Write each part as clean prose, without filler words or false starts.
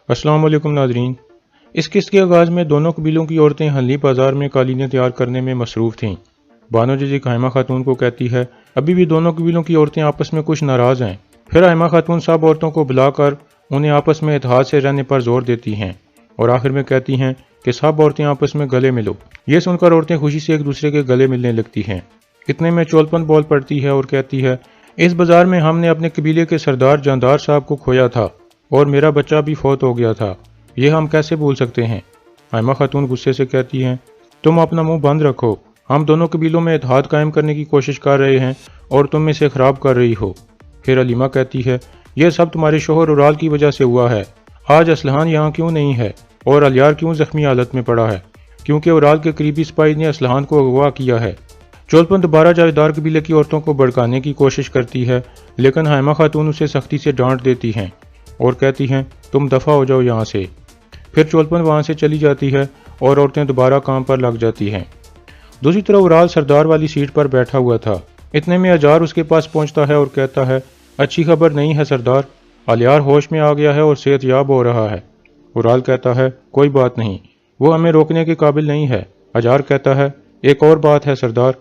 अस्सलाम वालेकुम नाजरीन। इस किस्त के आगाज़ में दोनों कबीलों की औरतें हल्ली बाजार में कालीनें तैयार करने में मसरूफ़ थीं। बानो जीजी हाइमा खातून को कहती है अभी भी दोनों कबीलों की औरतें आपस में कुछ नाराज़ हैं। फिर हाइमा खातून सब औरतों को बुलाकर उन्हें आपस में इत्तेहाद से रहने पर जोर देती हैं और आखिर में कहती हैं कि सब औरतें आपस में गले मिलो। ये सुनकर औरतें खुशी से एक दूसरे के गले मिलने लगती हैं। इतने में चोलपन बोल पड़ती है और कहती है इस बाजार में हमने अपने कबीले के सरदार जानदार साहब को खोया था और मेरा बच्चा भी फौत हो गया था, ये हम कैसे भूल सकते हैं। हाइमा खातून गुस्से से कहती हैं तुम अपना मुंह बंद रखो, हम दोनों कबीलों में इत्तेहाद कायम करने की कोशिश कर रहे हैं और तुम इसे ख़राब कर रही हो। फिर हलीमा कहती है यह सब तुम्हारे शोहर उराल की वजह से हुआ है। आज असलहान यहाँ क्यों नहीं है और अलियार क्यों जख्मी हालत में पड़ा है? क्योंकि उराल के करीबी सिपाही ने असलहान को अगवा किया है। चोलपन दोबारा जावेदार कबीले की औरतों को भड़काने की कोशिश करती है, लेकिन हाइमा खातून उसे सख्ती से डांट देती हैं और कहती हैं तुम दफ़ा हो जाओ यहाँ से। फिर चोलपन वहाँ से चली जाती है और औरतें दोबारा काम पर लग जाती हैं। दूसरी तरफ उराल सरदार वाली सीट पर बैठा हुआ था। इतने में अजार उसके पास पहुँचता है और कहता है अच्छी खबर नहीं है सरदार, अलियार होश में आ गया है और सेहतयाब हो रहा है। उराल कहता है कोई बात नहीं, वो हमें रोकने के काबिल नहीं है। अजार कहता है एक और बात है सरदार,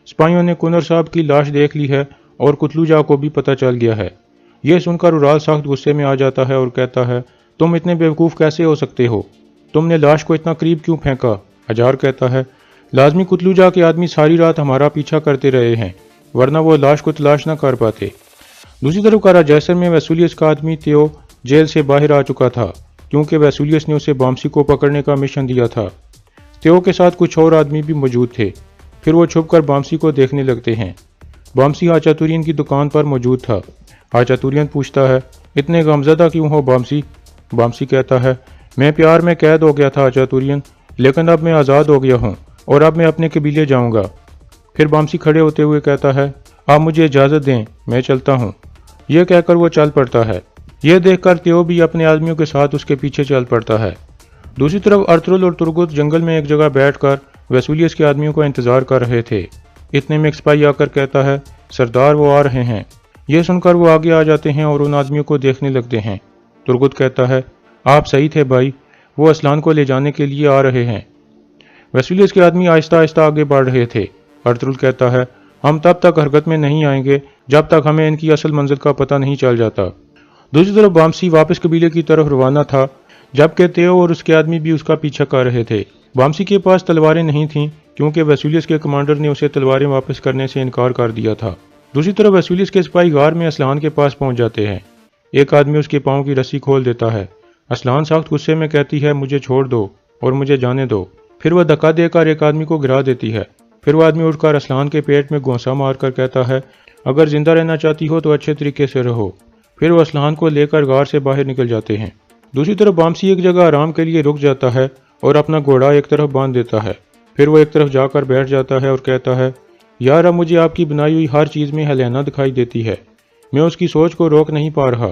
सिपाहियों ने कुनर साहब की लाश देख ली है और कुतलूजा को भी पता चल गया है। यह सुनकर उराल सख्त गुस्से में आ जाता है और कहता है तुम इतने बेवकूफ़ कैसे हो सकते हो, तुमने लाश को इतना करीब क्यों फेंका? अजार कहता है लाजमी कुतलूजा के आदमी सारी रात हमारा पीछा करते रहे हैं, वरना वो लाश को तलाश न कर पाते। दूसरी तरफ कारा जैसर में वसूलियस का आदमी तेओ जेल से बाहर आ चुका था, क्योंकि वसूलियस ने उसे बामसी को पकड़ने का मिशन दिया था। तेओ के साथ कुछ और आदमी भी मौजूद थे। फिर वो छुपकर बामसी को देखने लगते हैं। बामसी आचातुरियन की दुकान पर मौजूद था। आचातुरियन पूछता है इतने गमज़दा क्यों हो बामसी? बामसी कहता है मैं प्यार में कैद हो गया था आचातुरियन, लेकिन अब मैं आज़ाद हो गया हूँ और अब मैं अपने कबीले जाऊँगा। फिर बामसी खड़े होते हुए कहता है आप मुझे इजाज़त दें, मैं चलता हूँ। यह कहकर वो चल पड़ता है। यह देखकर तेओ भी अपने आदमियों के साथ उसके पीछे चल पड़ता है। दूसरी तरफ अर्तुरुल और तुर्गुत जंगल में एक जगह बैठकर वसूलियस के आदमियों का इंतजार कर रहे थे। इतने में एक सिपाही आकर कहता है सरदार वो आ रहे हैं। यह सुनकर वो आगे आ जाते हैं और उन आदमियों को देखने लगते हैं। तुर्गुत कहता है आप सही थे भाई, वो असलान को ले जाने के लिए आ रहे हैं। वसूलियस के आदमी आहिस्ता आहिस्ता आगे बढ़ रहे थे। अर्तुरुल कहता है हम तब तक हरकत में नहीं आएंगे जब तक हमें इनकी असल मंजिल का पता नहीं चल जाता। दूसरी तरफ बामसी वापस कबीले की तरफ रवाना था, जबकि तेओ और उसके आदमी भी उसका पीछा कर रहे थे। बामसी के पास तलवारें नहीं थीं, क्योंकि वसूलियस के कमांडर ने उसे तलवारें वापस करने से इनकार कर दिया था। दूसरी तरफ वसूलियस के सिपाही गार में असलहान के पास पहुंच जाते हैं। एक आदमी उसके पाँव की रस्सी खोल देता है। असलहान सख्त गुस्से में कहती है मुझे छोड़ दो और मुझे जाने दो। फिर वह धक्का देकर एक आदमी को गिरा देती है। फिर वह आदमी उठकर असलहान के पेट में घोंसा मारकर कहता है अगर जिंदा रहना चाहती हो तो अच्छे तरीके से रहो। फिर वह असलहान को लेकर गार से बाहर निकल जाते हैं। दूसरी तरफ बामसी एक जगह आराम के लिए रुक जाता है और अपना घोड़ा एक तरफ बांध देता है। फिर वो एक तरफ जाकर बैठ जाता है और कहता है यार अब मुझे आपकी बनाई हुई हर चीज़ में हलेना दिखाई देती है, मैं उसकी सोच को रोक नहीं पा रहा।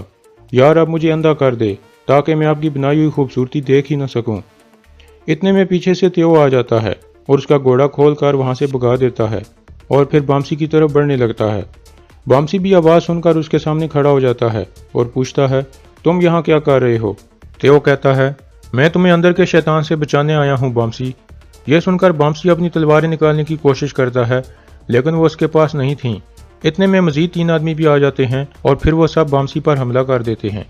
यार अब मुझे अंधा कर दे ताकि मैं आपकी बनाई हुई खूबसूरती देख ही न सकूं। इतने में पीछे से तेओ आ जाता है और उसका घोड़ा खोल कर वहाँ से भगा देता है और फिर बामसी की तरफ बढ़ने लगता है। बामसी भी आवाज़ सुनकर उसके सामने खड़ा हो जाता है और पूछता है तुम यहाँ क्या कर रहे हो? तेओ कहता है मैं तुम्हें अंदर के शैतान से बचाने आया हूँ बामसी। यह सुनकर बामसी अपनी तलवारें निकालने की कोशिश करता है, लेकिन वो उसके पास नहीं थीं। इतने में मजीद 3 आदमी भी आ जाते हैं और फिर वो सब बामसी पर हमला कर देते हैं।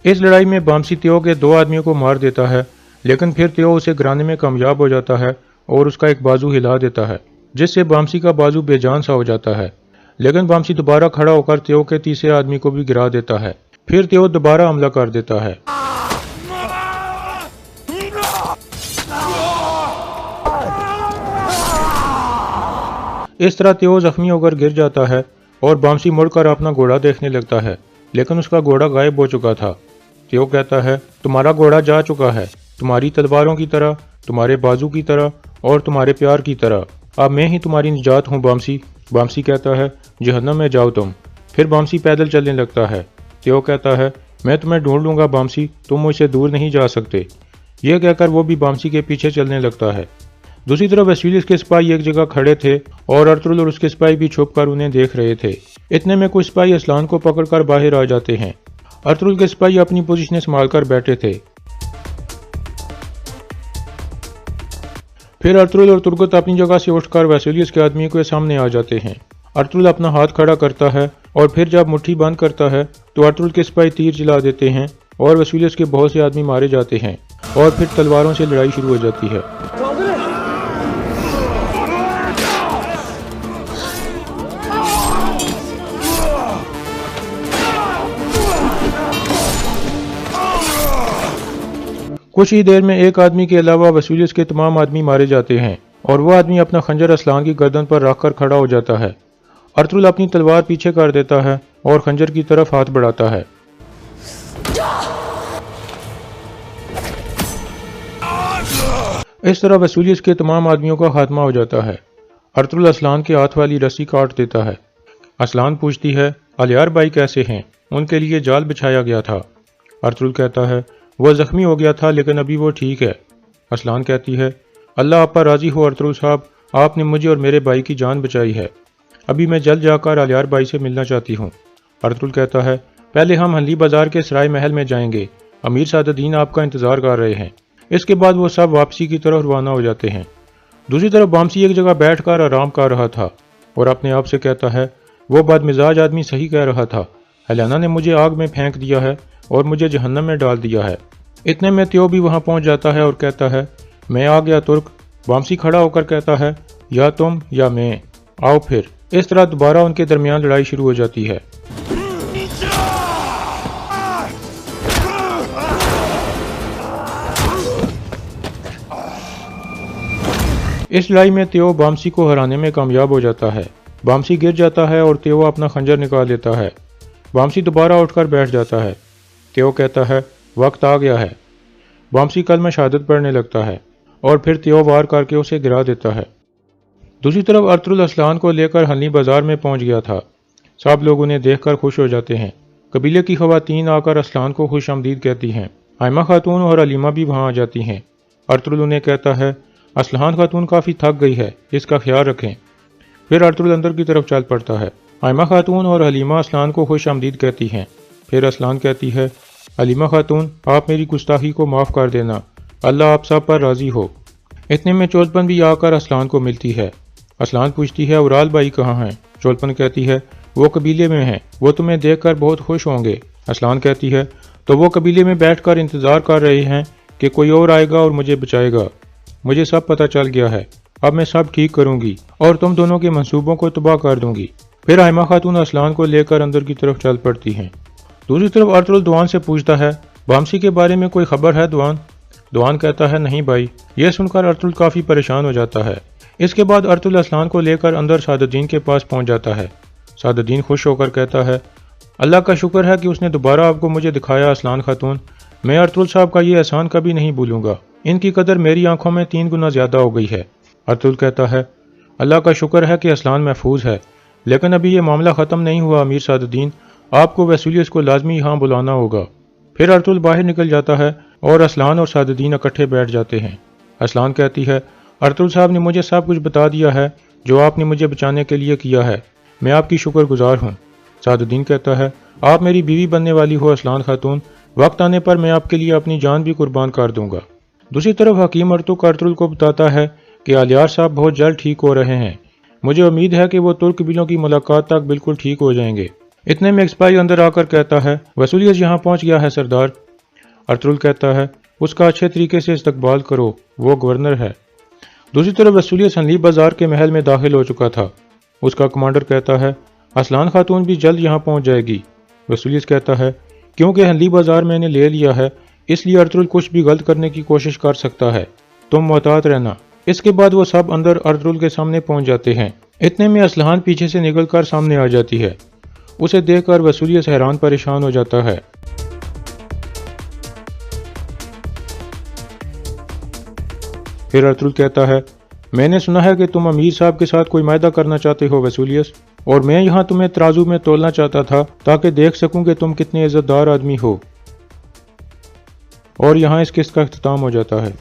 इस लड़ाई में बामसी तेओ के 2 आदमियों को मार देता है, लेकिन फिर तेओ उसे गिराने में कामयाब हो जाता है और उसका एक बाजू हिला देता है, जिससे बामसी का बाजू बेजान सा हो जाता है। लेकिन बामसी दोबारा खड़ा होकर तेओ के तीसरे आदमी को भी गिरा देता है। फिर तेओ दोबारा हमला कर देता है। इस तरह तेओ जख्मी होकर गिर जाता है और बामसी मुड़कर अपना घोड़ा देखने लगता है, लेकिन उसका घोड़ा गायब हो चुका था। तेओ कहता है तुम्हारा घोड़ा जा चुका है, तुम्हारी तलवारों की तरह, तुम्हारे बाजू की तरह और तुम्हारे प्यार की तरह। अब मैं ही तुम्हारी निजात हूँ बामसी। बामसी कहता है जहन्नम में जाओ तुम। फिर बामसी पैदल चलने लगता है। तेओ कहता है मैं तुम्हें ढूंढ लूंगा बामसी, तुम मुझसे दूर नहीं जा सकते। यह कहकर वो भी बामसी के पीछे चलने लगता है। दूसरी तरफ वसूलियस के सिपाही एक जगह खड़े थे और अर्तुगरुल और उसके सिपाही भी छुप कर उन्हें देख रहे थे। इतने में कुछ सिपाही असलान को पकड़कर बाहर आ जाते हैं। अर्तुगरुल के सिपाही अपनी पोजीशनें संभाल कर बैठे थे। फिर अर्तुगरुल और तुर्गत अपनी जगह से उठकर वसूलियस के आदमियों के सामने आ जाते हैं। अर्तुगरुल अपना हाथ खड़ा करता है और फिर जब मुट्ठी बंद करता है तो अर्तुगरुल के सिपाही तीर चला देते हैं और वसूलियस के बहुत से आदमी मारे जाते हैं और फिर तलवारों से लड़ाई शुरू हो जाती है। कुछ ही देर में एक आदमी के अलावा वसूलियस के तमाम आदमी मारे जाते हैं और वो आदमी अपना खंजर असलान की गर्दन पर रखकर खड़ा हो जाता है। अर्तुगरुल अपनी तलवार पीछे कर देता है और खंजर की तरफ हाथ बढ़ाता है। इस तरह वसूलियस के तमाम आदमियों का खात्मा हो जाता है। अर्तुगरुल असलान के हाथ वाली रस्सी काट देता है। असलान पूछती है, अलियार भाई कैसे हैं? उनके लिए जाल बिछाया गया था। अर्तुगरुल कहता है, वो जख्मी हो गया था लेकिन अभी वो ठीक है। असलान कहती है, अल्लाह आप पर राजी हो अर्तुगरुल साहब, आपने मुझे और मेरे भाई की जान बचाई है। अभी मैं जल्द जाकर अलियार भाई से मिलना चाहती हूँ। अर्तुगरुल कहता है, पहले हम हल्ली बाजार के सराय महल में जाएंगे, अमीर सादुद्दीन आपका इंतजार कर रहे हैं। इसके बाद वो सब वापसी की तरफ रवाना हो जाते हैं। दूसरी तरफ बामसी एक जगह बैठकर आराम कर रहा था और अपने आप से कहता है, वो बदमिजाज आदमी सही कह रहा था, हेलेना ने मुझे आग में फेंक दिया है और मुझे जहन्नम में डाल दिया है। इतने में त्यो भी वहां पहुंच जाता है और कहता है, मैं आ गया तुर्क। बामसी खड़ा होकर कहता है, या तुम या मैं, आओ फिर। इस तरह दोबारा उनके दरमियान लड़ाई शुरू हो जाती है। इस लड़ाई में त्यो बामसी को हराने में कामयाब हो जाता है। बामसी गिर जाता है और त्यो अपना खंजर निकाल लेता है। बामसी दोबारा उठकर बैठ जाता है। त्यो कहता है, वक्त आ गया है। बामसी कलमा शहादत पढ़ने लगता है और फिर त्यो वार करके उसे गिरा देता है। दूसरी तरफ अर्तुगरुल असलान को लेकर हल्ली बाजार में पहुंच गया था। सब लोग उन्हें देखकर खुश हो जाते हैं। कबीले की खवातीन आकर असलान को खुश आमदीद कहती हैं। आयमा खातून और अलीमा भी वहां आ जाती हैं। अर्तुगरुल उन्हें कहता है, असलान खातून काफ़ी थक गई है, इसका ख्याल रखें। फिर अर्तुगरुल अंदर की तरफ चल पड़ता है। आयमा खातून और हलीमा असलान को खुश आमदीद कहती हैं। फिर असलान कहती है, हलीमा खातून आप मेरी गुस्ताखी को माफ़ कर देना, अल्लाह आप सब पर राज़ी हो। इतने में चोलपन भी आकर असलान को मिलती है। असलान पूछती है, उराल भाई कहाँ हैं? चोलपन कहती है, वो कबीले में हैं, वो तुम्हें देखकर बहुत खुश होंगे। असलान कहती है, तो वो कबीले में बैठकर इंतज़ार कर रहे हैं कि कोई और आएगा और मुझे बचाएगा। मुझे सब पता चल गया है, अब मैं सब ठीक करूंगी और तुम दोनों के मंसूबों को तबाह कर दूंगी। फिर आयमा खातून असलान को लेकर अंदर की तरफ चल पड़ती हैं। दूसरी तरफ अर्तुगरुल दुआन से पूछता है, बामसी के बारे में कोई खबर है दुआन? दुआन कहता है, नहीं भाई। यह सुनकर अर्तुगरुल काफ़ी परेशान हो जाता है। इसके बाद अर्तुगरुल असलान को लेकर अंदर सादुद्दीन के पास पहुंच जाता है। सादुद्दीन खुश होकर कहता है, अल्लाह का शुक्र है कि उसने दोबारा आपको मुझे दिखाया असलान खातून। मैं अर्तुगरुल साहब का ये एहसान कभी नहीं भूलूंगा। इनकी कदर मेरी आंखों में 3 गुना ज्यादा हो गई है। अर्तुगरुल कहता है, अल्लाह का शुक्र है कि असलान महफूज है, लेकिन अभी ये मामला ख़त्म नहीं हुआ अमीर सादुद्दीन, आपको वसूलियस को लाजमी यहाँ बुलाना होगा। फिर अर्तुगरुल बाहर निकल जाता है और असलान और सादुद्दीन इकट्ठे बैठ जाते हैं। असलान कहती है, अर्तुगरुल साहब ने मुझे सब कुछ बता दिया है जो आपने मुझे बचाने के लिए किया है, मैं आपकी शुक्रगुजार हूँ। सादुद्दीन कहता है, आप मेरी बीवी बनने वाली हो असलान खातून, वक्त आने पर मैं आपके लिए अपनी जान भी कुर्बान कर दूंगा। दूसरी तरफ हकीम अर्तुगरुल को बताता है कि अलियार साहब बहुत जल्द ठीक हो रहे हैं। मुझे उम्मीद है कि वो तुर्क कबीलों की मुलाकात तक बिल्कुल ठीक हो जाएंगे। इतने में एक सिपाही अंदर आकर कहता है, वसूलियस यहाँ पहुँच गया है सरदार। अर्तुगरुल कहता है, उसका अच्छे तरीके से इस्तकबाल करो, वो गवर्नर है। दूसरी तरफ वसूलियस हल्ली बाजार के महल में दाखिल हो चुका था। उसका कमांडर कहता है, असलान खातून भी जल्द यहाँ पहुँच जाएगी। वसूलियस कहता है, क्योंकि हल्ली बाजार मैंने ले लिया है इसलिए अर्तुगरुल कुछ भी गलत करने की कोशिश कर सकता है, तुम मोहतात रहना। इसके बाद वो सब अंदर अर्तुगरुल के सामने पहुंच जाते हैं। इतने में असलान पीछे से निकलकर सामने आ जाती है। उसे देखकर वसूलियस हैरान परेशान हो जाता है। फिर अर्तुगरुल कहता है, मैंने सुना है कि तुम अमीर साहब के साथ कोई मायदा करना चाहते हो वसूलियस, और मैं यहाँ तुम्हें तराजू में तोलना चाहता था ताकि देख सकूं कि तुम कितने इज्जतदार आदमी हो। और यहाँ इस किस्त का इख्तिताम हो जाता है।